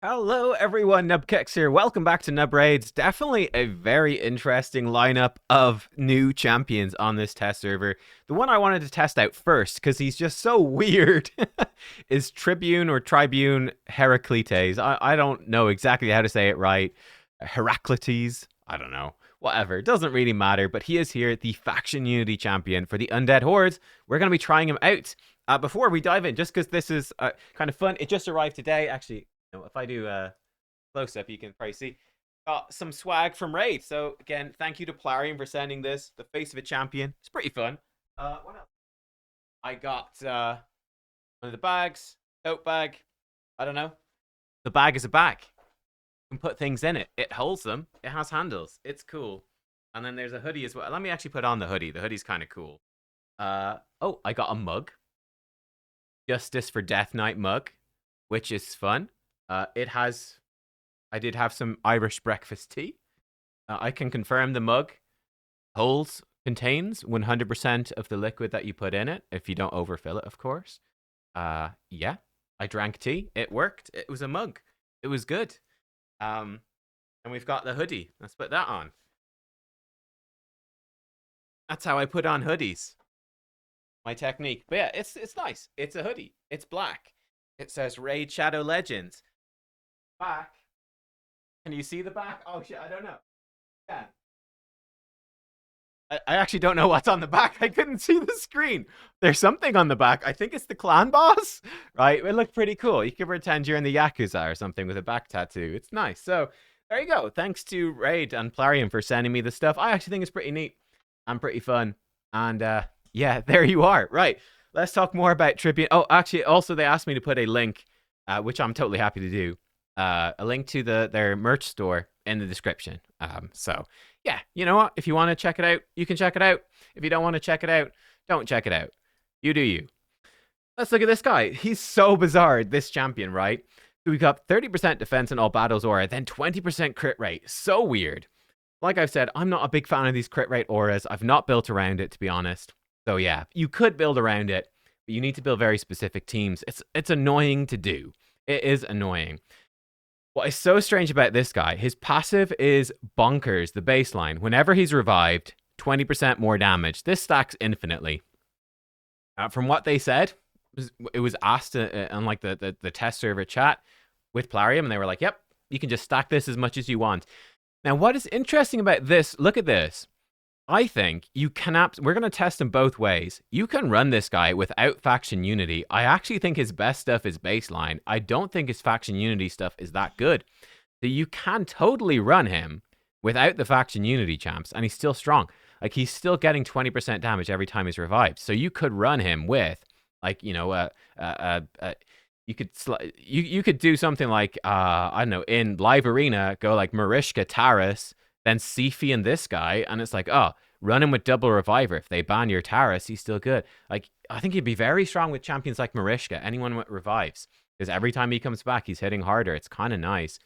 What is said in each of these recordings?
Hello everyone, nubkeks here. Welcome back to Nub Raids. Definitely a very interesting lineup of new champions on this test server. The one I wanted to test out first, because he's just so weird, is Tribune or Tribune Heracletes. I don't know exactly how to say it right. Heracletes? I don't know. Whatever. It doesn't really matter, but he is here, the Faction Unity champion for the Undead Horde. We're going to be trying him out. Before we dive in, just because this is kind of fun, it just arrived today. Actually, if I do a close up, you can probably see. Got some swag from Raid. So again, thank you to Plarium for sending this. The face of a champion. It's pretty fun. What else? I got one of the bags. Tote bag. I don't know. The bag is a bag. You can put things in it. It holds them. It has handles. It's cool. And then there's a hoodie as well. Let me actually put on the hoodie. The hoodie's kind of cool. Oh, I got a mug. Justice for Death Knight mug, which is fun. I did have some Irish breakfast tea. I can confirm the mug contains 100% of the liquid that you put in it, if you don't overfill it, of course. Yeah, I drank tea. It worked. It was a mug. It was good. And we've got the hoodie. Let's put that on. That's how I put on hoodies. My technique. But yeah, it's nice. It's a hoodie. It's black. It says Raid Shadow Legends. Back. Can you see the back? Oh shit, I don't know. Yeah. I actually don't know what's on the back. I couldn't see the screen. There's something on the back. I think it's the clan boss, right? It looked pretty cool. You could pretend you're in the Yakuza or something with a back tattoo. It's nice. So there you go. Thanks to Raid and Plarium for sending me the stuff. I actually think it's pretty neat and pretty fun. And yeah, there you are. Right. Let's talk more about Tribune. Oh, actually, also they asked me to put a link, which I'm totally happy to do. A link to their merch store in the description. So yeah, you know what? If you want to check it out, you can check it out. If you don't want to check it out, don't check it out. You do you. Let's look at this guy. He's so bizarre, this champion, right? So we got 30% defense in all battles aura, then 20% crit rate. So weird. Like I've said, I'm not a big fan of these crit rate auras. I've not built around it, to be honest. So yeah, you could build around it, but you need to build very specific teams. It's annoying to do. It is annoying. What is so strange about this guy, his passive is bonkers, the baseline. Whenever he's revived, 20% more damage. This stacks infinitely. From what they said, it was asked on like the test server chat with Plarium, and they were like, yep, you can just stack this as much as you want. Now, what is interesting about this, look at this. I think you can we're going to test him both ways. You can run this guy without faction unity. I actually think his best stuff is baseline. I don't think his faction unity stuff is that good. So you can totally run him without the faction unity champs, and he's still strong. Like, he's still getting 20% damage every time he's revived. So you could run him with, like, you know, you could do something like, I don't know, in live arena, go like Marishka, Taras, then Sifi and this guy, and it's like, oh, run him with double reviver. If they ban your Taras, he's still good. Like, I think he'd be very strong with champions like Marishka, anyone with revives, because every time he comes back, he's hitting harder. It's kind of nice.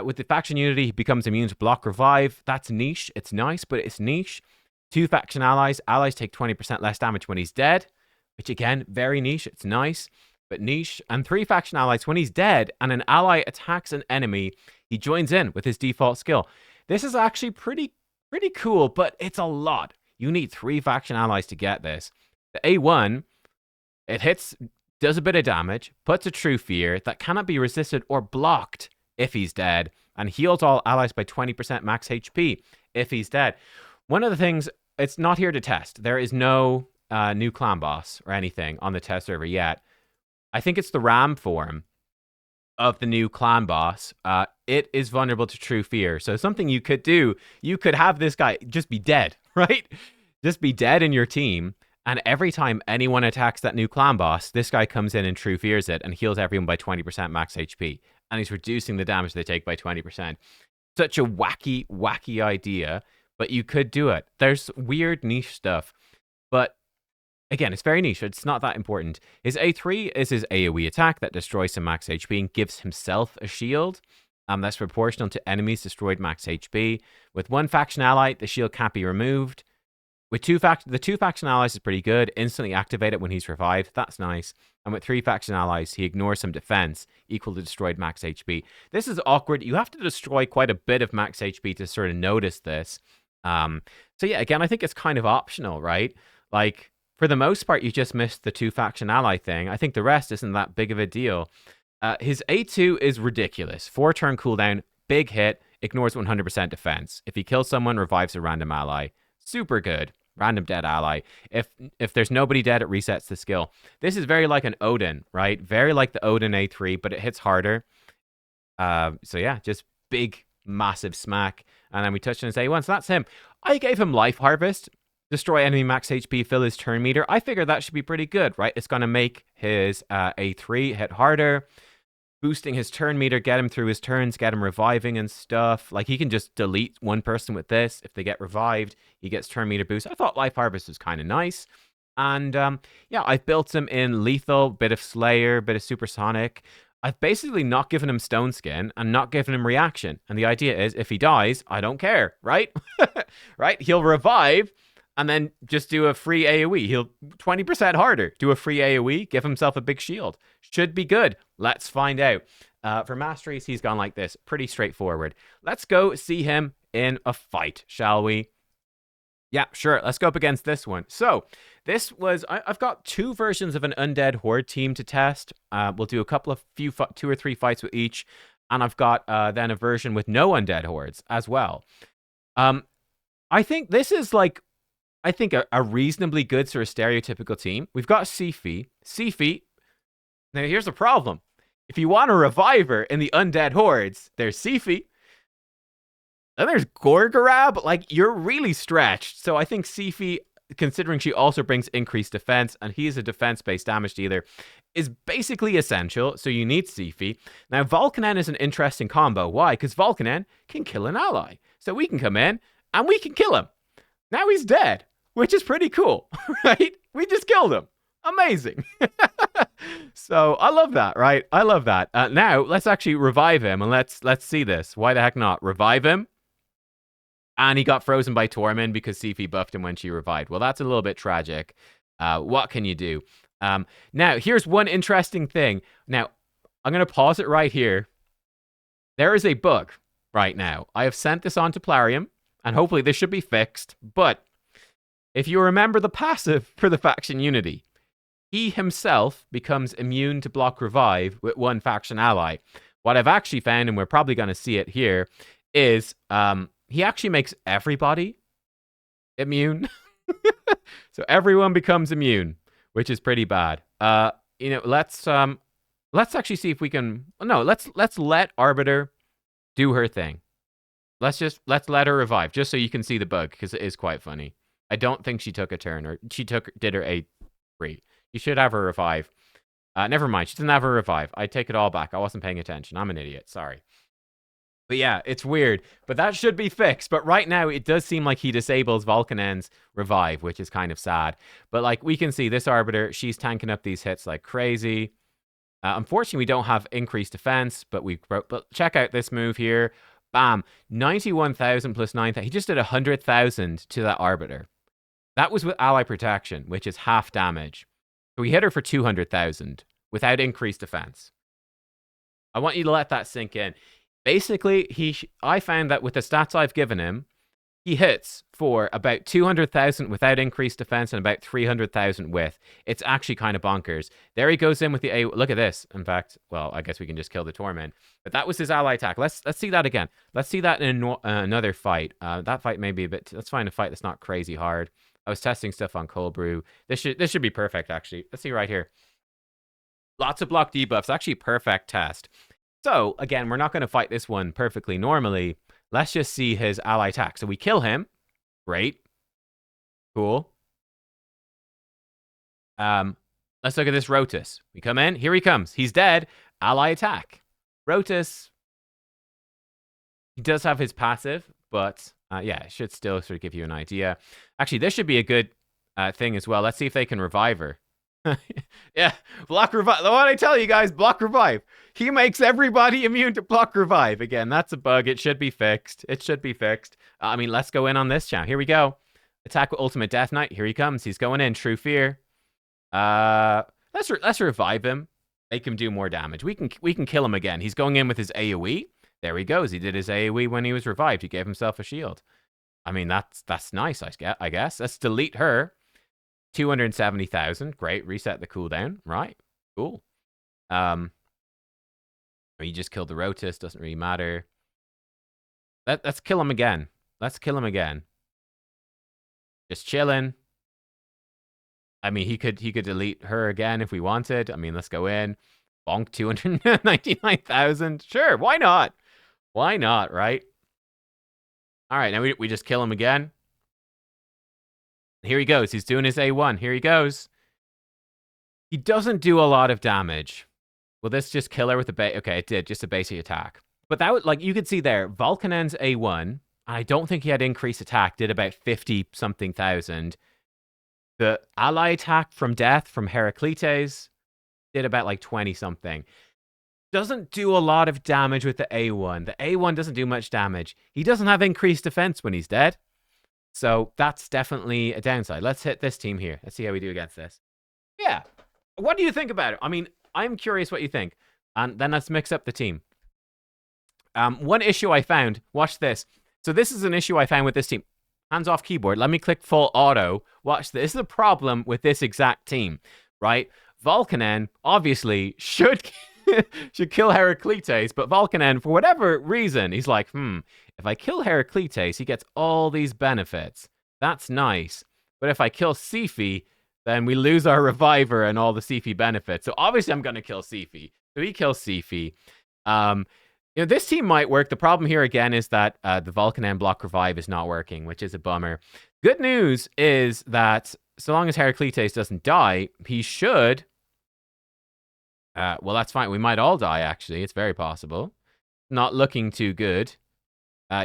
With the faction unity, he becomes immune to block revive. That's niche. It's nice, but it's niche. 2 faction allies. Allies take 20% less damage when he's dead, which again, very niche. It's nice, but niche. And 3 faction allies. When he's dead and an ally attacks an enemy, he joins in with his default skill. This is actually pretty cool, but it's a lot. You need 3 faction allies to get this. The A1, it hits, does a bit of damage, puts a true fear that cannot be resisted or blocked if he's dead, and heals all allies by 20% max HP if he's dead. One of the things, it's not here to test. There is no new clan boss or anything on the test server yet. I think it's the RAM form of the new clan boss. It is vulnerable to true fear. So something you could do, you could have this guy just be dead, right? Just be dead in your team. And every time anyone attacks that new clan boss, this guy comes in and true fears it and heals everyone by 20% max HP. And he's reducing the damage they take by 20%. Such a wacky idea, but you could do it. There's weird niche stuff, but again, it's very niche. It's not that important. His A3 is his AoE attack that destroys some max HP and gives himself a shield. That's proportional to enemies destroyed max HP. With 1 faction ally, the shield can't be removed. With the 2 faction allies is pretty good. Instantly activate it when he's revived. That's nice. And with 3 faction allies, he ignores some defense, equal to destroyed max HP. This is awkward. You have to destroy quite a bit of max HP to sort of notice this. So yeah, again, I think it's kind of optional, right? Like, for the most part, you just missed the 2 faction ally thing. I think the rest isn't that big of a deal. His A2 is ridiculous. 4-turn cooldown, big hit, ignores 100% defense. If he kills someone, revives a random ally. Super good. Random dead ally. If there's nobody dead, it resets the skill. This is very like an Odin, right? Very like the Odin A3, but it hits harder. So yeah, just big, massive smack. And then we touched on his A1, so that's him. I gave him Life Harvest. Destroy enemy max HP, fill his turn meter. I figured that should be pretty good, right? It's going to make his A3 hit harder, boosting his turn meter, get him through his turns, get him reviving and stuff. Like, he can just delete one person with this. If they get revived, he gets turn meter boost. I thought Life Harvest was kind of nice. And yeah, I've built him in lethal, bit of Slayer, bit of Supersonic. I've basically not given him Stone Skin and not given him reaction. And the idea is, if he dies, I don't care, right? Right? He'll revive and then just do a free AoE. He'll 20% harder, do a free AoE, give himself a big shield. Should be good. Let's find out. For Masteries, he's gone like this. Pretty straightforward. Let's go see him in a fight, shall we? Yeah, sure. Let's go up against this one. So this was, I've got 2 versions of an Undead Horde team to test. We'll do a couple of 2 or 3 fights with each. And I've got then a version with no Undead Hordes as well. I think this is like, a reasonably good sort of stereotypical team. We've got Sifi. Sifi, now here's the problem. If you want a reviver in the Undead Hordes, there's Sifi. Then there's Gorgorab. Like, you're really stretched. So I think Sifi, considering she also brings increased defense, and he is a defense-based damage dealer, is basically essential. So you need Sifi. Now, Volcanen is an interesting combo. Why? Because Volcanen can kill an ally. So we can come in, and we can kill him. Now he's dead, which is pretty cool, right? We just killed him. Amazing. So I love that, right? I love that. Now, let's actually revive him, and let's see this. Why the heck not? Revive him. And he got frozen by Tormund because Sifi buffed him when she revived. Well, that's a little bit tragic. What can you do? Now, here's one interesting thing. Now, I'm going to pause it right here. There is a bug right now. I have sent this on to Plarium, and hopefully this should be fixed. But if you remember the passive for the faction unity, he himself becomes immune to block revive with 1 faction ally. What I've actually found, and we're probably going to see it here, is he actually makes everybody immune. So everyone becomes immune, which is pretty bad. Let's actually see if we can. No, let's let Arbiter do her thing. Let's let her revive, just so you can see the bug, because it is quite funny. I don't think she took a turn, or she did her A3. You should have her revive. Never mind, she didn't have her revive. I take it all back. I wasn't paying attention. I'm an idiot. Sorry. But yeah, it's weird. But that should be fixed. But right now, it does seem like he disables Volcanen's revive, which is kind of sad. But like, we can see this Arbiter, she's tanking up these hits like crazy. Unfortunately, we don't have increased defense, but check out this move here. Bam, 91,000 plus 9,000. He just did 100,000 to that Arbiter. That was with ally protection, which is half damage. So we hit her for 200,000 without increased defense. I want you to let that sink in. Basically, I found that with the stats I've given him, he hits for about 200,000 without increased defense and about 300,000 with. It's actually kind of bonkers. There he goes in with the A. Look at this. In fact, well, I guess we can just kill the Torment. But that was his ally attack. Let's see that again. Let's see that in another fight. That fight may be a bit. Let's find a fight that's not crazy hard. I was testing stuff on Cold Brew. This should be perfect, actually. Let's see right here. Lots of block debuffs. Actually, perfect test. So, again, we're not going to fight this one perfectly normally. Let's just see his ally attack. So we kill him. Great. Cool. Let's look at this Rotus. We come in. Here he comes. He's dead. Ally attack. Rotus. He does have his passive, but yeah, it should still sort of give you an idea. Actually, this should be a good thing as well. Let's see if they can revive her. Yeah, block revive. What I tell you guys, block revive. He makes everybody immune to block revive. Again, that's a bug. It should be fixed. It should be fixed. I mean, let's go in on this channel. Here we go. Attack with Ultimate Death Knight. Here he comes. He's going in. True Fear. Let's revive him. Make him do more damage. We can kill him again. He's going in with his AoE. There he goes. He did his AoE when he was revived. He gave himself a shield. I mean, that's nice, I guess. Let's delete her. 270,000. Great. Reset the cooldown. Right. Cool. You just killed the Rotis. Doesn't really matter. Let's kill him again. Let's kill him again. Just chilling. I mean, he could delete her again if we wanted. I mean, let's go in. Bonk 299,000. Sure, why not? Why not, right? All right, now we just kill him again. Here he goes. He's doing his A1. Here he goes. He doesn't do a lot of damage. Will this just kill her with a base? Okay, it did. Just a basic attack. But that would, like, you could see there, Volkanen's A1, I don't think he had increased attack, did about 50-something thousand. The ally attack from death from Heracletes did about like 20-something. Doesn't do a lot of damage with the A1. The A1 doesn't do much damage. He doesn't have increased defense when he's dead. So that's definitely a downside. Let's hit this team here. Let's see how we do against this. Yeah. What do you think about it? I mean, I'm curious what you think. And then let's mix up the team. One issue I found, watch this. So this is an issue I found with this team. Hands off keyboard. Let me click full auto. Watch this. This is a problem with this exact team, right? Volkanen obviously should kill Heracletes, but Volkanen, for whatever reason, he's like, if I kill Heracletes, he gets all these benefits. That's nice. But if I kill Sifi, then we lose our reviver and all the Sifi benefits. So obviously I'm going to kill Sifi. So he kills Sifi. You know, this team might work. The problem here again is that the Volkanen block revive is not working, which is a bummer. Good news is that so long as Heracletes doesn't die, he should. Well, that's fine. We might all die, actually. It's very possible. Not looking too good.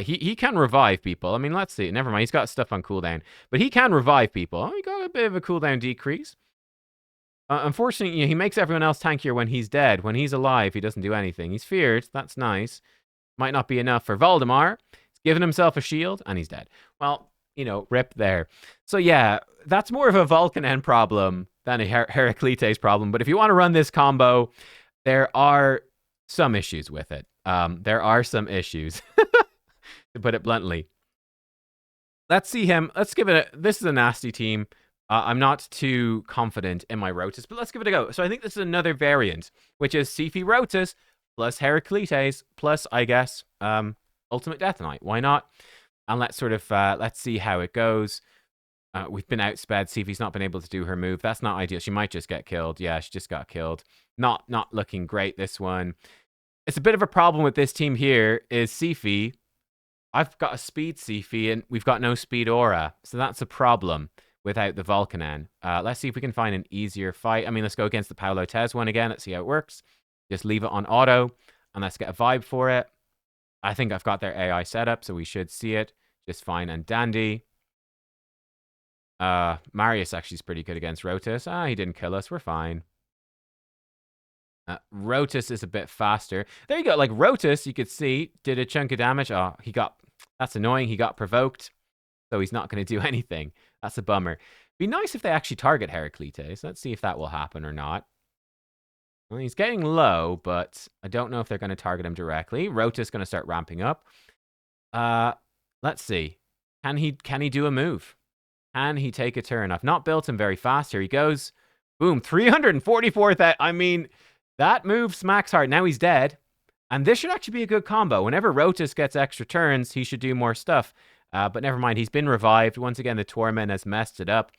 He can revive people. I mean, let's see. Never mind. He's got stuff on cooldown. But he can revive people. Oh, he got a bit of a cooldown decrease. Unfortunately, you know, he makes everyone else tankier when he's dead. When he's alive, he doesn't do anything. He's feared. That's nice. Might not be enough for Valdemar. He's given himself a shield, and he's dead. Well, you know, rip there. So yeah, that's more of a Volkanen problem than a Heracletes problem. But if you want to run this combo, there are some issues with it. There are some issues, to put it bluntly. Let's see him. Let's give it a... This is a nasty team. I'm not too confident in my Rotis, but let's give it a go. So I think this is another variant, which is Sifi Rotis plus Heracletes plus, I guess, Ultimate Death Knight. Why not? And let's sort of, let's see how it goes. We've been outsped. Sifi's not been able to do her move. That's not ideal. She might just get killed. Yeah, she just got killed. Not looking great, this one. It's a bit of a problem with this team here is Sifi. I've got a speed Sifi, and we've got no speed aura. So that's a problem without the Volkanen. Let's see if we can find an easier fight. I mean, let's go against the Paulo Tez one again. Let's see how it works. Just leave it on auto, and let's get a vibe for it. I think I've got their AI set up, so we should see it just fine and dandy. Marius actually is pretty good against Rotis. He didn't kill us. We're fine. Rotis is a bit faster. There you go. Like, Rotis, you could see, did a chunk of damage. Oh, he got... That's annoying. He got provoked, so he's not going to do anything. That's a bummer. Be nice if they actually target Heracletes. Let's see if that will happen or not. Well, he's getting low, but I don't know if they're going to target him directly. Rotis going to start ramping up. Let's see. Can he do a move? Can he take a turn? I've not built him very fast. Here he goes. Boom. 344,000. I mean, that move smacks hard. Now he's dead. And this should actually be a good combo. Whenever Rotis gets extra turns, he should do more stuff. But never mind, he's been revived. Once again, the Torment has messed it up.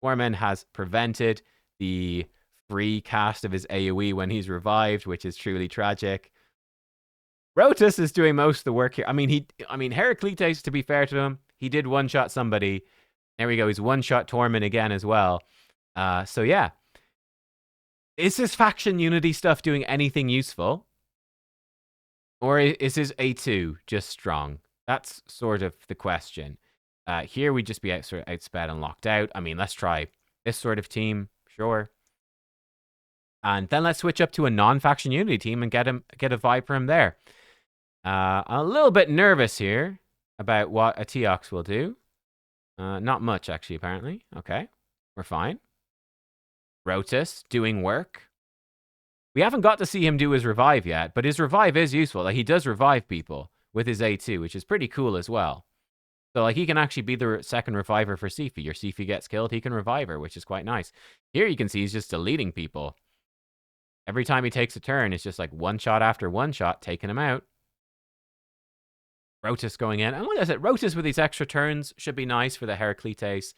Torment has prevented the free cast of his AoE when he's revived, which is truly tragic. Rotis is doing most of the work here. I mean, Heracletes, to be fair to him, he did one-shot somebody. There we go. He's one-shot Torment again as well. So yeah. Is this faction unity stuff doing anything useful? Or is his A2 just strong? That's sort of the question. Here we'd just be sort of outsped and locked out. I mean, let's try this sort of team, sure. And then let's switch up to a non-faction unity team and get a vibe for him there. I'm a little bit nervous here about what a Teox will do. Not much, actually, apparently. Okay. We're fine. Rotus, doing work. We haven't got to see him do his revive yet, but his revive is useful. Like, he does revive people with his A2, which is pretty cool as well. So, like, he can actually be the second reviver for Sifi. Your Sifi gets killed, he can revive her, which is quite nice. Here you can see he's just deleting people. Every time he takes a turn, it's just like one shot after one shot, taking him out. Rotus going in. And like I said, Rotus with these extra turns should be nice for the HERAKLETES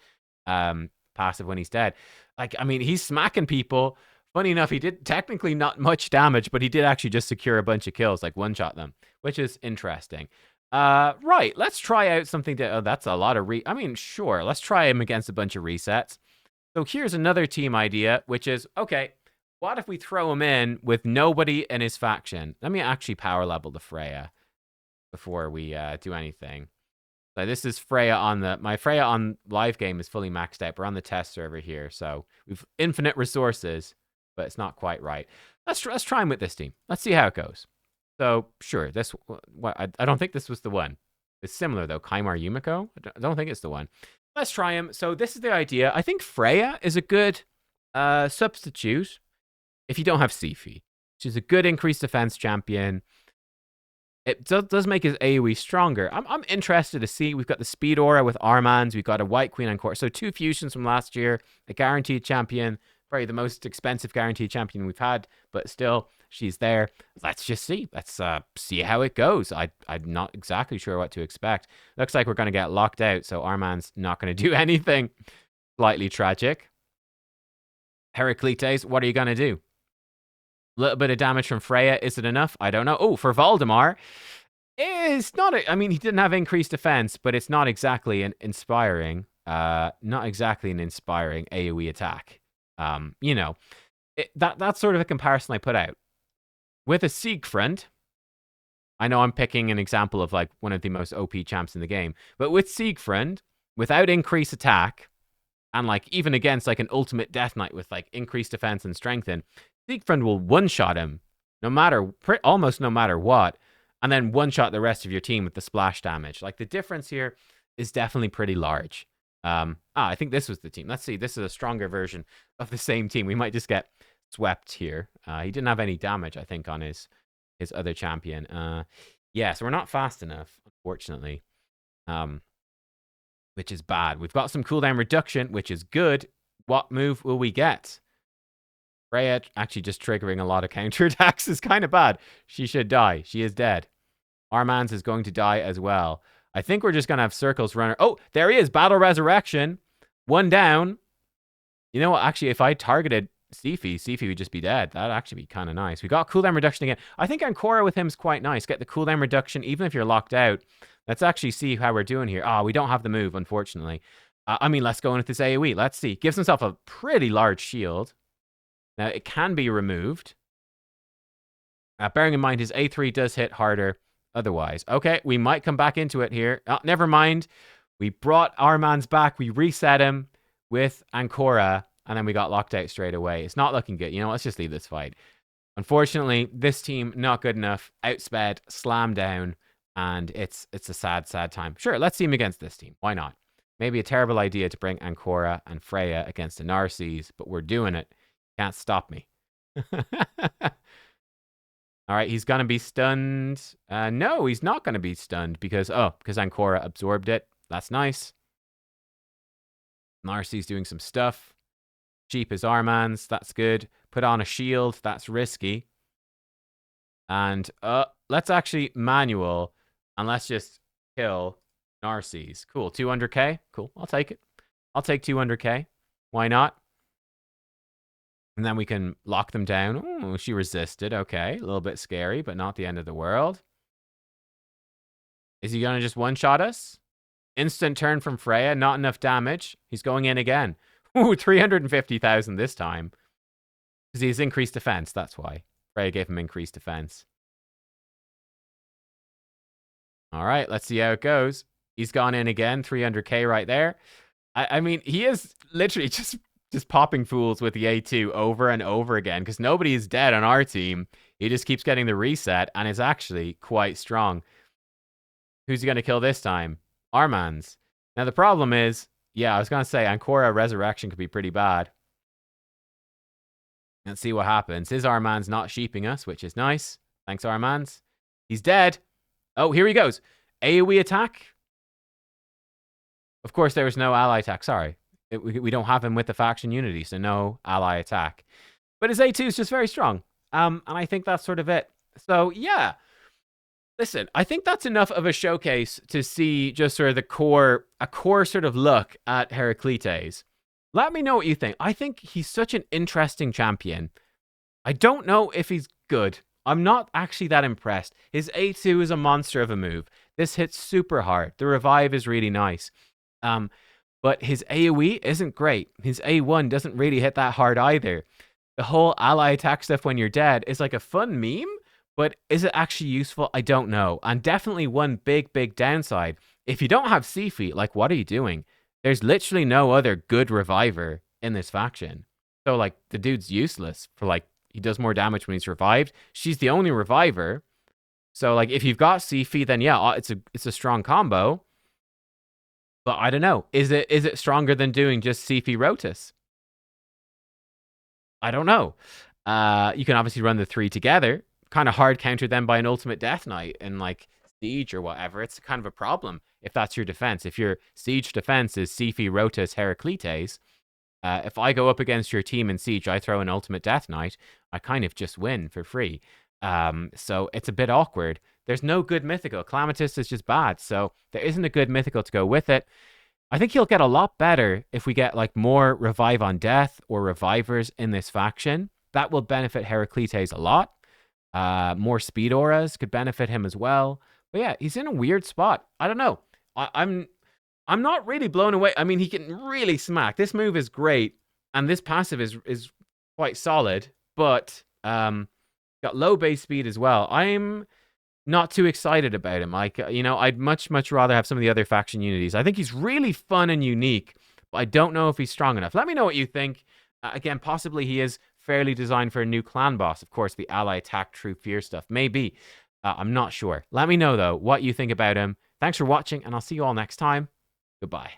passive when he's dead. Like, I mean, he's smacking people. Funny enough, he did technically not much damage, but he did actually just secure a bunch of kills, like one-shot them, which is interesting. Right, let's try out something that... Oh, that's a lot of... I mean, sure, let's try him against a bunch of resets. So here's another team idea, which is, okay, what if we throw him in with nobody in his faction? Let me actually power level the Freya before we do anything. So this is Freya on the... My Freya on live game is fully maxed out. We're on the test server here, so we've infinite resources, but it's not quite right. Let's try him with this team. Let's see how it goes. So, sure, this... I don't think this was the one. It's similar, though. Kaimar Yumiko? I don't think it's the one. Let's try him. So this is the idea. I think Freya is a good substitute if you don't have Sifi. She's a good increased defense champion. It does make his AoE stronger. I'm interested to see. We've got the Speed Aura with Armans. We've got a White Queen Encore. So 2 fusions from last year. A guaranteed champion. Probably the most expensive guaranteed champion we've had. But still, she's there. Let's just see. Let's see how it goes. I'm not exactly sure what to expect. Looks like we're going to get locked out. So Arman's not going to do anything. Slightly tragic. HERAKLETES, what are you going to do? A little bit of damage from Freya. Is it enough? I don't know. Oh, for Valdemar, it's not... I mean, he didn't have increased defense, but it's not exactly an inspiring... not exactly an inspiring AoE attack. You know, that's sort of a comparison I put out. With a Siegfried, I know I'm picking an example of, like, one of the most OP champs in the game, but with Siegfried, without increased attack, and, like, even against, like, an ultimate Death Knight with, like, increased defense and strengthen, Siegfried will one-shot him, almost no matter what, and then one-shot the rest of your team with the splash damage. Like, the difference here is definitely pretty large. I think this was the team. Let's see. This is a stronger version of the same team. We might just get swept here. He didn't have any damage, I think, on his other champion. Yeah, so we're not fast enough, unfortunately, which is bad. We've got some cooldown reduction, which is good. What move will we get? Freya actually just triggering a lot of counterattacks is kind of bad. She should die. She is dead. Armans is going to die as well. I think we're just going to have Circles runner. Oh, there he is. Battle Resurrection. 1 down. You know what? Actually, if I targeted Sifi would just be dead. That'd actually be kind of nice. We got cooldown reduction again. I think Ancora with him is quite nice. Get the cooldown reduction, even if you're locked out. Let's actually see how we're doing here. We don't have the move, unfortunately. I mean, let's go in with this AoE. Let's see. Gives himself a pretty large shield. Now, it can be removed. Bearing in mind, his A3 does hit harder otherwise. Okay, we might come back into it here. Never mind. We brought Armans back. We reset him with Ancora, and then we got locked out straight away. It's not looking good. You know, let's just leave this fight. Unfortunately, this team, not good enough. Outsped, slammed down, and it's a sad, sad time. Sure, let's see him against this team. Why not? Maybe a terrible idea to bring Ancora and Freya against the Narses, but we're doing it. Can't stop me. All right, he's going to be stunned. No, he's not going to be stunned because Ancora absorbed it. That's nice. Narcy's doing some stuff. Cheap is Armans. That's good. Put on a shield. That's risky. And let's actually manual and let's just kill Narcy's. Cool. 200k. Cool. I'll take it. I'll take 200k. Why not? And then we can lock them down. Oh, she resisted. Okay. A little bit scary, but not the end of the world. Is he going to just one-shot us? Instant turn from Freya. Not enough damage. He's going in again. Ooh, 350,000 this time. Because he's increased defense. That's why. Freya gave him increased defense. All right. Let's see how it goes. He's gone in again. 300k right there. I mean, he is literally just popping fools with the A2 over and over again because nobody is dead on our team. He just keeps getting the reset and is actually quite strong. Who's he going to kill this time? Armans. Now, the problem is, yeah, I was going to say, Ancora Resurrection could be pretty bad. Let's see what happens. His Armand's not sheeping us, which is nice. Thanks, Armand. He's dead. Oh, here he goes. AoE attack. Of course, there was no ally attack. Sorry. We don't have him with the faction unity, so no ally attack. But his A2 is just very strong. And I think that's sort of it. So, yeah. Listen, I think that's enough of a showcase to see just sort of a core sort of look at Heracletes. Let me know what you think. I think he's such an interesting champion. I don't know if he's good. I'm not actually that impressed. His A2 is a monster of a move. This hits super hard. The revive is really nice. But his AoE isn't great. His A1 doesn't really hit that hard either. The whole ally attack stuff when you're dead is like a fun meme, but is it actually useful? I don't know. And definitely one big downside. If you don't have Sifi, like, what are you doing? There's literally no other good reviver in this faction. So, like, the dude's useless for, like, he does more damage when he's revived. She's the only reviver. So, like, if you've got Sifi, then yeah, it's a strong combo. But I don't know. Is it stronger than doing just Sifi Rotus? I don't know. You can obviously run the 3 together. Kind of hard countered then by an ultimate Death Knight in like Siege or whatever. It's kind of a problem if that's your defense. If your Siege defense is Sifi, Rotus, Heracletes, if I go up against your team in Siege, I throw an ultimate Death Knight, I kind of just win for free. So it's a bit awkward. There's no good mythical. Calamitous is just bad, so there isn't a good mythical to go with it. I think he'll get a lot better if we get like more Revive on Death or Revivers in this faction. That will benefit Heracletes a lot. More speed auras could benefit him as well. But yeah, he's in a weird spot. I don't know. I'm not really blown away. I mean, he can really smack. This move is great, and this passive is quite solid, but got low base speed as well. I'm not too excited about him. Like, you know, I'd much rather have some of the other faction unities. I think he's really fun and unique, but I don't know if he's strong enough. Let me know what you think. Again, possibly he is fairly designed for a new clan boss. Of course, the ally attack, true fear stuff. Maybe. I'm not sure. Let me know, though, what you think about him. Thanks for watching, and I'll see you all next time. Goodbye.